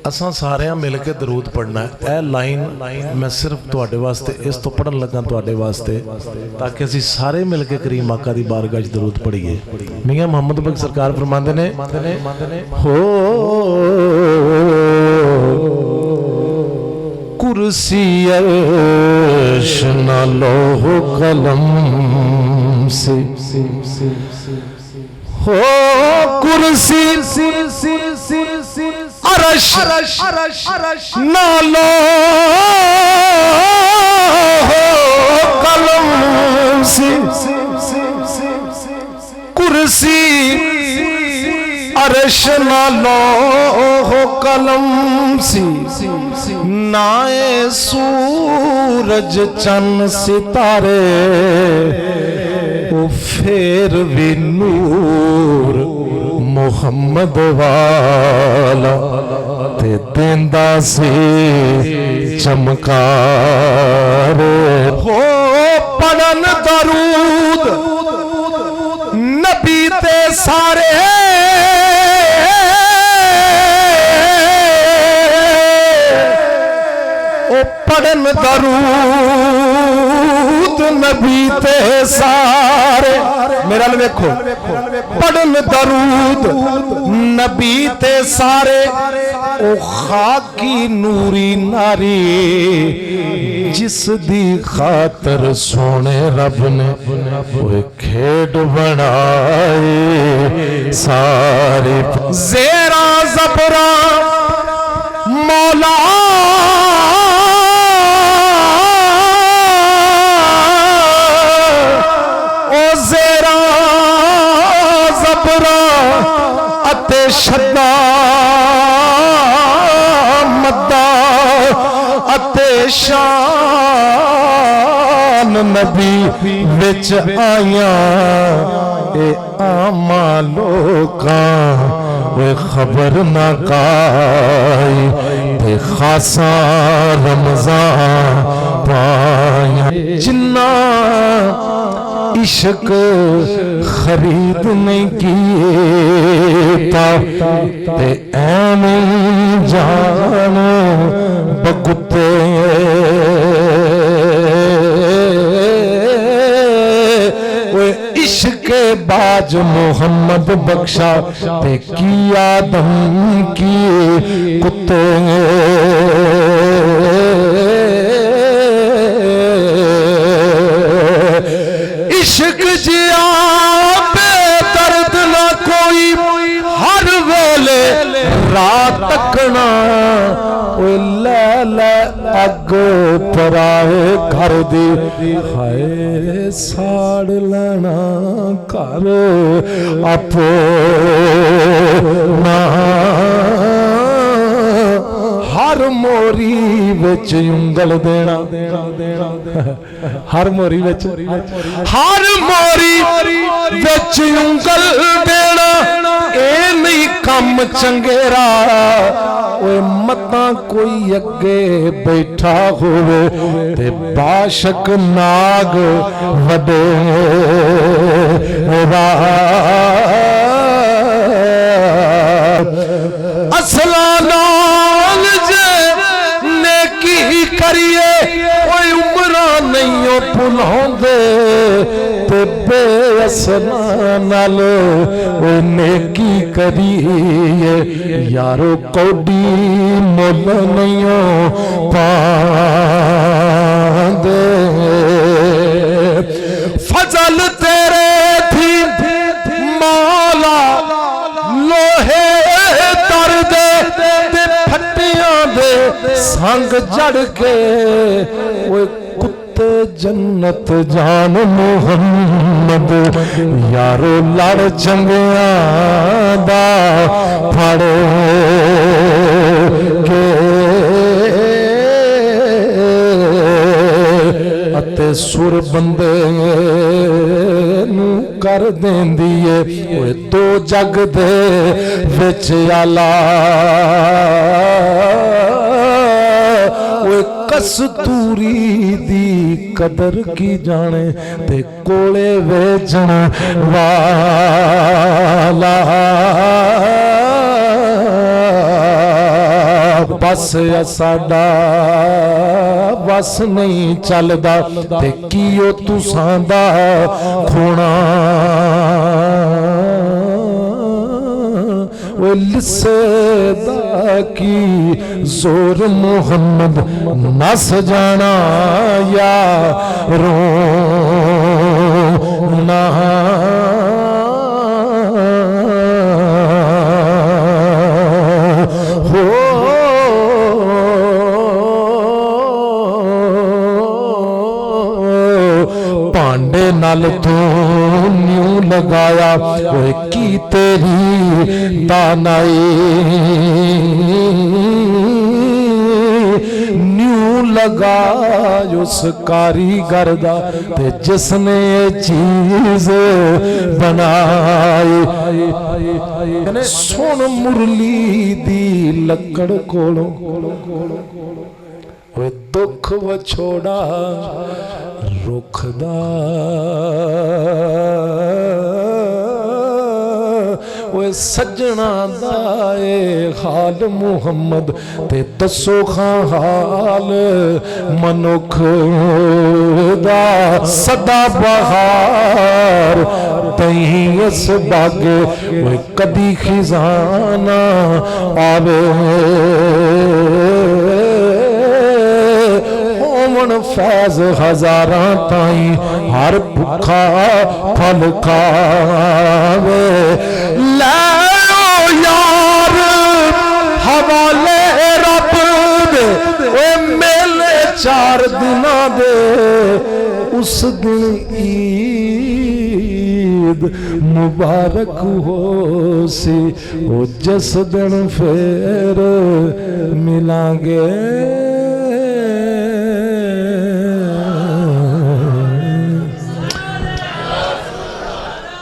असां सारिਆਂ मिल के दरूद पढ़ना है। यह लाइन मैं सिर्फ तुहाडे वास्ते इस तो पढ़न लगा तुहाडे वास्ते ताकि असीं सारे मिल के करीम आका दी बारगाह च दरूद पढ़िए। मियां मोहम्मद बख्श सरकार फरमांदे ने हो कुर्सी अर्श ना लोह कलम से हो कुर्सी अरश ना लोह कलम से कुर्सी अरश ना लोह कलम से नाए सूरज चन्न सितारे वो फिर भी नूर मुहम्मद वाला ते देंदा से चमकार हो पढ़न दरूद नबी ते सारे पढ़न दरूद नबी ते सारे मेरा वेखो पढ़न दरूद नबी ते सारे ओ खाकी नूरी नारी जिस दी खातर सोने रब ने वो खेड बनाए सारे ज़ेरा ज़बरा मौला शद्दा मद्दा अते शान नबी विच आया ए आमा लोकां वे खबर ना काई ते खासा रमज़ान पाया जिन्ना इश्क खरीद नहीं किया ते ऐवें जान बगुते इश्क बाज मोहम्मद बख्शा ते किया दम किए कुत्ते इश्क जिया बेदर्द ना कोई हर वेले रात तकना ले ले अग पराए घर दी हाय साड़ लेना घर अपो ना हर मोरी विच उंगल देना हर मोरी विच हर मोरी विच उंगल देना ए नहीं कम चंगेरा ओए मता कोई अगे बैठा होवे ते बाशक नाग वडे असला नाल जे नेकी करिए कोई उमरा नहीं भुलांदे ते बेअसला नाल ओ नेकी करिए यारो कौडी मुल नहीं पांदे फजल तेरे थी मौला लोहे तर दे फटियां दे संग जड़ के वो कुत्ते जन्नत जान मोहम्मद यारो लड़ चंगिया दा फड़ के अते सुर बंदे कर देंदी है ओए दो जग दे विच आला ओए कस्तूरी दी कदर की जाने ते कोले वेचण वाला बस आ साडा बस नहीं चलदा ते कीओ तुसां दा खोना लिसदा की जोर मोहम्मद नस जाना या रोना हो पांडे नाल तू न्यू लगाया ओए की तेरी दानाई न्यू लगा उस कारीगर दा ते जिसने ये चीज बनाई सुन मुरली दी लकड़ कोलों ओए दुख वछोड़ा रुखदा ओए सजना दा ए हाल मुहम्मद ते दसो खां हाल मनुख दा सदा बहार तहीं इस बागे ओए कदी खिजाना आवे फैज हजारां ताई हर भुखा फल खावे लो यार हवाले रब दे ओ मेले 4 दिनां दे उस दिन ईद मुबारक हो सी ओ जिस दिन फिर मिलांगे